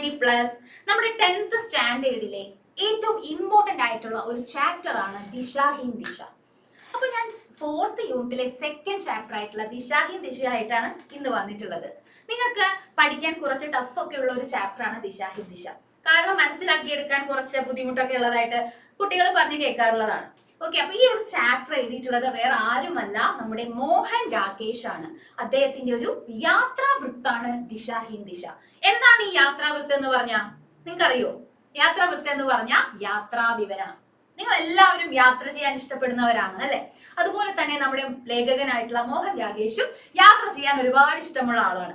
90+ നമ്മുടെ 10th സ്റ്റാൻഡേർഡിലെ ഏറ്റവും important ആയിട്ടുള്ള ഒരു ചാപ്റ്റർ ആണ് ദിശാഹീൻ ദിശ. അപ്പൊ ഞാൻ 4th യൂണിറ്റിലെ 2nd ചാപ്റ്റർ ആയിട്ടുള്ള ദിശാഹീൻ ദിശ ആയിട്ടാണ് ഇന്ന് വന്നിട്ടുള്ളത്. നിങ്ങൾക്ക് പഠിക്കാൻ കുറച്ച് ടഫ് ഒക്കെ ഉള്ള ഒരു ചാപ്റ്റർ ആണ് ദിശാഹീൻ ദിശ. കാരണം മനസ്സിലാക്കിയെടുക്കാൻ കുറച്ച് ബുദ്ധിമുട്ടൊക്കെ ഉള്ളതായിട്ട് കുട്ടികൾ പറഞ്ഞു കേൾക്കാറുള്ളതാണ്. ഓക്കെ, അപ്പൊ ഈ ഒരു ചാപ്റ്റർ എഴുതിയിട്ടുള്ളത് വേറെ ആരുമല്ല, നമ്മുടെ മോഹൻ രാകേഷ് ആണ്. അദ്ദേഹത്തിന്റെ ഒരു യാത്രാവൃത്താണ് ദിശാഹീൻ ദിശ. എന്താണ് ഈ യാത്രാവൃത്തം എന്ന് പറഞ്ഞാൽ നിങ്ങൾക്കറിയോ? യാത്രാവൃത്തം എന്ന് പറഞ്ഞാൽ യാത്രാ വിവരണം. നിങ്ങൾ എല്ലാവരും യാത്ര ചെയ്യാൻ ഇഷ്ടപ്പെടുന്നവരാണ് അല്ലെ? അതുപോലെ തന്നെ നമ്മുടെ ലേഖകനായിട്ടുള്ള മോഹൻ രാകേഷും യാത്ര ചെയ്യാൻ ഒരുപാട് ഇഷ്ടമുള്ള ആളാണ്.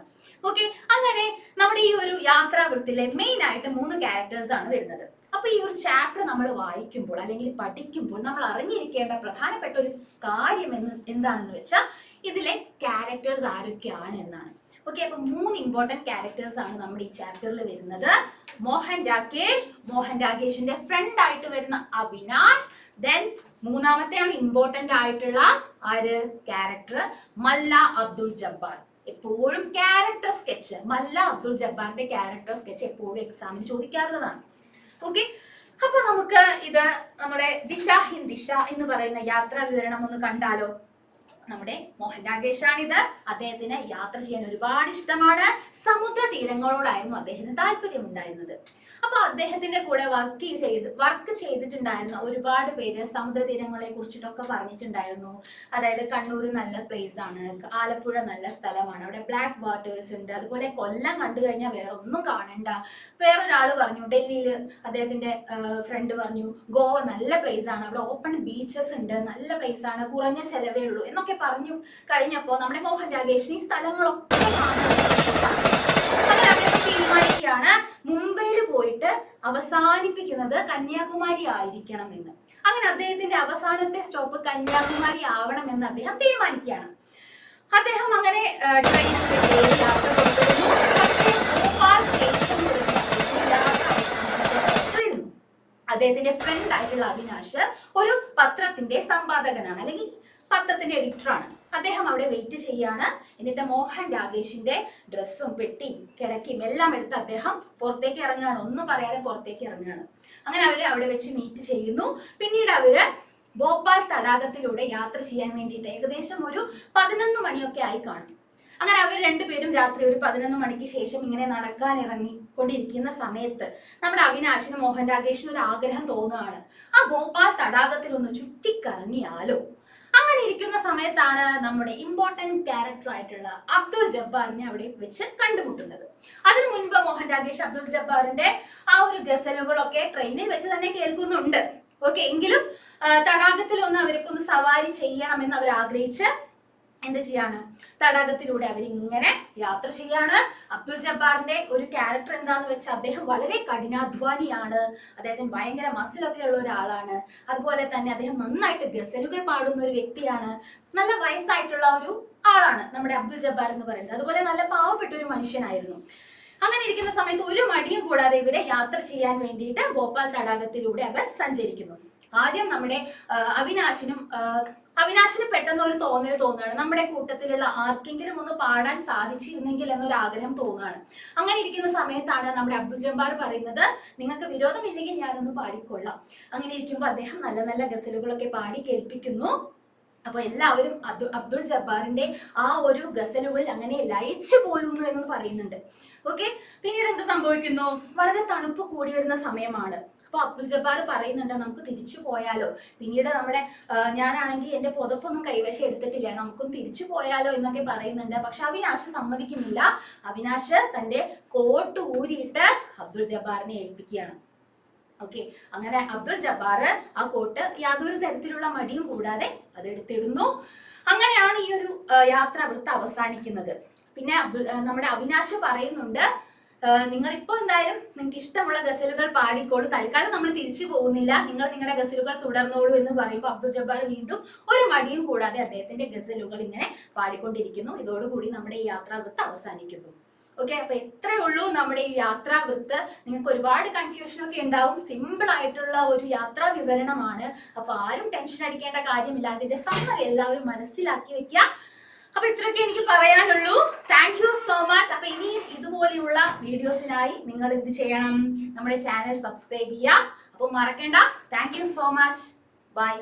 ഓക്കെ, അങ്ങനെ നമ്മുടെ ഈ ഒരു യാത്രാവൃത്തിലെ മെയിൻ ആയിട്ട് 3 ക്യാരക്ടേഴ്സ് ആണ് വരുന്നത്. അപ്പൊ ഈ ഒരു ചാപ്റ്റർ നമ്മൾ വായിക്കുമ്പോൾ അല്ലെങ്കിൽ പഠിക്കുമ്പോൾ നമ്മൾ അറിഞ്ഞിരിക്കേണ്ട പ്രധാനപ്പെട്ട ഒരു കാര്യം എന്താണെന്ന് വെച്ചാൽ ഇതിലെ ക്യാരക്ടേഴ്സ് ആരൊക്കെയാണ് എന്നാണ്. ഓക്കെ, അപ്പൊ 3 ഇമ്പോർട്ടന്റ് ക്യാരക്ടേഴ്സ് ആണ് നമ്മുടെ ഈ ചാപ്റ്ററിൽ വരുന്നത്. മോഹൻ രാകേഷിന്റെ ഫ്രണ്ട് ആയിട്ട് വരുന്ന അവിനാഷ്, ദെൻ മൂന്നാമത്തെയാണ് ഇമ്പോർട്ടന്റ് ആയിട്ടുള്ള ക്യാരക്ടർ മല്ല അബ്ദുൾ ജബ്ബാർ. എപ്പോഴും ക്യാരക്ടർ സ്കെച്ച്, മല്ല അബ്ദുൾ ജബ്ബാറിന്റെ ക്യാരക്ടർ സ്കെച്ച് എപ്പോഴും എക്സാമിന് ചോദിക്കാറുള്ളതാണ്. ഓക്കെ, അപ്പൊ നമുക്ക് ഇത് നമ്മുടെ ദിശാഹീൻ ദിശ എന്ന് പറയുന്ന യാത്രാ വിവരണം ഒന്ന് കണ്ടാലോ? നമ്മുടെ മോഹൻ രാകേഷാണിത്. അദ്ദേഹത്തിന് യാത്ര ചെയ്യാൻ ഒരുപാട് ഇഷ്ടമാണ്. സമുദ്ര തീരങ്ങളോടായിരുന്നു അദ്ദേഹത്തിന് താല്പര്യം ഉണ്ടായിരുന്നത്. അപ്പൊ അദ്ദേഹത്തിന്റെ കൂടെ വർക്ക് ചെയ്തിട്ടുണ്ടായിരുന്ന ഒരുപാട് പേര് സമുദ്ര തീരങ്ങളെ കുറിച്ചിട്ടൊക്കെ പറഞ്ഞിട്ടുണ്ടായിരുന്നു. അതായത് കണ്ണൂർ നല്ല പ്ലേസ് ആണ്, ആലപ്പുഴ നല്ല സ്ഥലമാണ്, അവിടെ ബ്ലാക്ക് വാട്ടേഴ്സ് ഉണ്ട്, അതുപോലെ കൊല്ലം കണ്ടു കഴിഞ്ഞാൽ വേറെ ഒന്നും കാണണ്ട. വേറൊരാള് പറഞ്ഞു, ഡൽഹിയിൽ അദ്ദേഹത്തിന്റെ ഫ്രണ്ട് പറഞ്ഞു ഗോവ നല്ല പ്ലേസ് ആണ്, അവിടെ ഓപ്പൺ ബീച്ചസ് ഉണ്ട്, നല്ല പ്ലേസ് ആണ്, കുറഞ്ഞ ചെലവേ ഉള്ളൂ എന്നൊക്കെ പറഞ്ഞു കഴിഞ്ഞപ്പോ നമ്മുടെ മോഹൻ രാകേഷിന് ഈ സ്ഥലങ്ങളൊക്കെ അങ്ങനെ അദ്ദേഹം തീരുമാനിക്കുകയാണ് മുംബൈയിൽ പോയിട്ട് അവസാനിപ്പിക്കുന്നത് കന്യാകുമാരി ആയിരിക്കണം എന്ന്. അങ്ങനെ അദ്ദേഹത്തിന്റെ അവസാനത്തെ സ്റ്റോപ്പ് കന്യാകുമാരി ആവണം എന്ന് അദ്ദേഹം തീരുമാനിക്കുകയാണ്. അദ്ദേഹം അങ്ങനെ ട്രെയിനിൽ യാത്ര പുറപ്പെടുന്നു. പക്ഷേ ഭോപ്പാൽ സ്റ്റേഷനിൽ വെച്ച് അദ്ദേഹത്തിന്റെ ഫ്രണ്ട് ആയിട്ടുള്ള അവിനാഷ് ഒരു പത്രത്തിന്റെ സമ്പാദകനാണ്, അല്ലെങ്കിൽ പത്രത്തിന്റെ എഡിറ്ററാണ്. അദ്ദേഹം അവിടെ വെയിറ്റ് ചെയ്യാണ്. എന്നിട്ട് മോഹൻ രാകേഷിന്റെ ഡ്രസ്സും പെട്ടിയും കിടക്കയും എല്ലാം എടുത്ത് അദ്ദേഹം പുറത്തേക്ക് ഇറങ്ങുകയാണ്. ഒന്നും പറയാതെ പുറത്തേക്ക് ഇറങ്ങുകയാണ്. അങ്ങനെ അവര് അവിടെ വെച്ച് മീറ്റ് ചെയ്യുന്നു. പിന്നീട് അവര് ഭോപ്പാൽ തടാകത്തിലൂടെ യാത്ര ചെയ്യാൻ വേണ്ടിയിട്ട് ഏകദേശം ഒരു 11 മണിയൊക്കെ ആയി കാണും. അങ്ങനെ അവർ രണ്ടുപേരും രാത്രി ഒരു 11 മണിക്ക് ശേഷം ഇങ്ങനെ നടക്കാൻ ഇറങ്ങിക്കൊണ്ടിരിക്കുന്ന സമയത്ത് നമ്മുടെ അവിനാശിനും മോഹൻ രാകേഷിനും ഒരു ആഗ്രഹം തോന്നുകയാണ്, ആ ഭോപ്പാൽ തടാകത്തിൽ ഒന്ന് ചുറ്റിക്കറങ്ങിയാലോ. അങ്ങനെ ഇരിക്കുന്ന സമയത്താണ് നമ്മുടെ ഇമ്പോർട്ടന്റ് ക്യാരക്ടർ ആയിട്ടുള്ള അബ്ദുൾ ജബ്ബാറിനെ അവിടെ വെച്ച് കണ്ടുമുട്ടുന്നത്. അതിനു മുൻപ് മോഹൻ രാകേഷ് അബ്ദുൾ ജബ്ബാറിന്റെ ആ ഒരു ഗസലുകളൊക്കെ ട്രെയിനിൽ വെച്ച് തന്നെ കേൾക്കുന്നുണ്ട്. ഓക്കെ, എങ്കിലും തടാകത്തിൽ ഒന്ന് അവർക്കൊന്ന് സവാരി ചെയ്യണമെന്ന് അവർ ആഗ്രഹിച്ച് എന്ത് ചെയ്യാണ്, തടാകത്തിലൂടെ അവരിങ്ങനെ യാത്ര ചെയ്യാണ്. അബ്ദുൾ ജബ്ബാറിന്റെ ഒരു ക്യാരക്ടർ എന്താന്ന് വെച്ചാൽ അദ്ദേഹം വളരെ കഠിനാധ്വാനിയാണ്, അദ്ദേഹത്തിന് ഭയങ്കര മസിലൊക്കെ ഉള്ള ഒരാളാണ്. അതുപോലെ തന്നെ അദ്ദേഹം നന്നായിട്ട് ഗസലുകൾ പാടുന്ന ഒരു വ്യക്തിയാണ്. നല്ല വയസ്സായിട്ടുള്ള ഒരു ആളാണ് നമ്മുടെ അബ്ദുൾ ജബ്ബാർ എന്ന് പറയുന്നത്. അതുപോലെ നല്ല പാവപ്പെട്ട ഒരു മനുഷ്യനായിരുന്നു. അങ്ങനെ ഇരിക്കുന്ന സമയത്ത് ഒരു മടിയും കൂടാതെ ഇവരെ യാത്ര ചെയ്യാൻ വേണ്ടിയിട്ട് ഭോപ്പാൽ തടാകത്തിലൂടെ അവർ സഞ്ചരിക്കുന്നു. ആദ്യം നമ്മുടെ അവിനാശിന് പെട്ടെന്ന് ഒരു തോന്നുകയാണ്, നമ്മുടെ കൂട്ടത്തിലുള്ള ആർക്കെങ്കിലും ഒന്ന് പാടാൻ സാധിച്ചിരുന്നെങ്കിൽ എന്നൊരു ആഗ്രഹം തോന്നുകയാണ്. അങ്ങനെ ഇരിക്കുന്ന സമയത്താണ് നമ്മുടെ അബ്ദുൾ ജബ്ബാർ പറയുന്നത്, നിങ്ങൾക്ക് വിരോധമില്ലെങ്കിൽ ഞാനൊന്ന് പാടിക്കൊള്ളാം. അങ്ങനെ ഇരിക്കുമ്പോൾ അദ്ദേഹം നല്ല നല്ല ഗസലുകളൊക്കെ പാടി കേൾപ്പിക്കുന്നു. അപ്പൊ എല്ലാവരും അബ്ദുൾ ജബ്ബാറിന്റെ ആ ഒരു ഗസലുകൾ അങ്ങനെ ലയിച്ചു പോയിരുന്നു എന്ന് പറയുന്നുണ്ട്. ഓക്കെ, പിന്നീട് എന്ത് സംഭവിക്കുന്നു, വളരെ തണുപ്പ് കൂടി വരുന്ന സമയമാണ്. അപ്പൊ അബ്ദുൾ ജബ്ബാർ പറയുന്നുണ്ട്, നമുക്ക് തിരിച്ചു പോയാലോ, പിന്നീട് നമ്മുടെ ഞാനാണെങ്കിൽ എന്റെ പുതപ്പൊന്നും കൈവശം എടുത്തിട്ടില്ല, നമുക്കും തിരിച്ചു പോയാലോ എന്നൊക്കെ പറയുന്നുണ്ട്. പക്ഷെ അവിനാശ് സമ്മതിക്കുന്നില്ല. അവിനാശ് തന്റെ കോട്ട് ഊരിയിട്ട് അബ്ദുൾ ജബ്ബാറിനെ ഏൽപ്പിക്കുകയാണ്. ഓക്കെ, അങ്ങനെ അബ്ദുൾ ജബ്ബാർ ആ കോട്ട് യാതൊരു തരത്തിലുള്ള മടിയും കൂടാതെ അത് എടുത്തിടുന്നു. അങ്ങനെയാണ് ഈ ഒരു യാത്രാവൃത്തം അവസാനിക്കുന്നത്. പിന്നെ നമ്മുടെ അവിനാശ് പറയുന്നുണ്ട്, നിങ്ങളിപ്പോ എന്തായാലും നിങ്ങൾക്ക് ഇഷ്ടമുള്ള ഗസലുകൾ പാടിക്കോളൂ, തൽക്കാലം നമ്മൾ തിരിച്ചു പോകുന്നില്ല, നിങ്ങൾ നിങ്ങളുടെ ഗസലുകൾ തുടർന്നോളൂ എന്ന് പറയുമ്പോൾ അബ്ദുൾ ജബ്ബാർ വീണ്ടും ഒരു മടിയും കൂടാതെ അദ്ദേഹത്തിന്റെ ഗസലുകൾ ഇങ്ങനെ പാടിക്കൊണ്ടിരിക്കുന്നു. ഇതോടുകൂടി നമ്മുടെ ഈ യാത്രാവൃത്തം അവസാനിക്കുന്നു. ഓക്കെ, അപ്പൊ എത്രയേ ഉള്ളൂ നമ്മുടെ ഈ യാത്രാവൃത്ത്. നിങ്ങൾക്ക് ഒരുപാട് കൺഫ്യൂഷൻ ഒക്കെ ഉണ്ടാവും. സിമ്പിൾ ആയിട്ടുള്ള ഒരു യാത്രാ വിവരണമാണ്. അപ്പൊ ആരും ടെൻഷൻ അടിക്കേണ്ട കാര്യമില്ല. അതിന്റെ സമ്മറി എല്ലാവരും മനസ്സിലാക്കി വെക്കുക. അപ്പൊ ഇത്രയൊക്കെ എനിക്ക് പറയാനുള്ളൂ. Thank you so much. അപ്പൊ ഇനിയും ഇതുപോലെ ഇതുപോലെയുള്ള വീഡിയോസിനായി നിങ്ങൾ എന്ത് ചെയ്യണം? നമ്മുടെ ചാനൽ സബ്സ്ക്രൈബ് ചെയ്യുക. അപ്പോൾ മറക്കണ്ട. Thank you so much. By.